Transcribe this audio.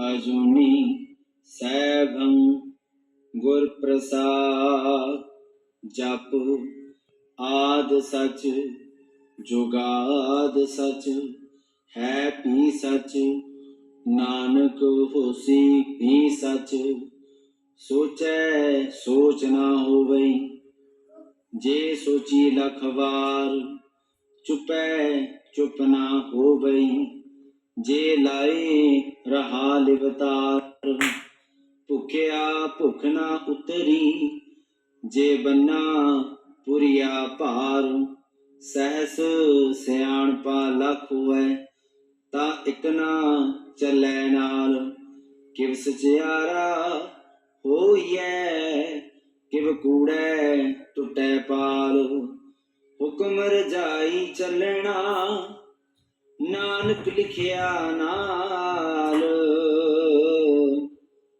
ਅਜੂਨੀ ਸੈਭੰ ਗੁਰ ਪ੍ਰਸਾਦ। ਜਪ ਆਦਿ ਸਚ ਜੁਗਾਦਿ ਸਚ ਹੈ ਭੀ ਸਚ। ਨਾਨਕ ਹੋਸੀ ਭੀ ਸਚ। ਸੋਚੈ ਸੋਚ ਨਾ ਹੋਵਈ ਜੇ ਸੋਚੀ ਲਖ ਵਾਰ। ਚੁਪੈ ਚੁਪ ਨਾ ਹੋਵਈ ਜੇ ਲਾਏ ਰਹਾ ਲਿਵਤਾਰ। ਭੁਖਿਆ ਭੁਖ ਨਾ ਉਤਰੀ ਜੇ ਬੰਨਾ ਪੁਰੀਆ ਭਾਰ। ਸਹਿਸ ਸਿਆਣਪਾ ਲਖ ਹੋਵੈ ਤਾ ਇਕ ਨਾ ਚੱਲੈ ਨਾਲ। ਕਿਵ ਸਚਿਆਰਾ ਹੋਈਐ ਕਿਵ ਕੂੜੈ ਟੁੱਟੈ ਪਾਲ। ਹੁਕਮ ਰਜਾਈ ਚੱਲਣਾ ਨਾਨਕ ਲਿਖਿਆ ਨਾਮ।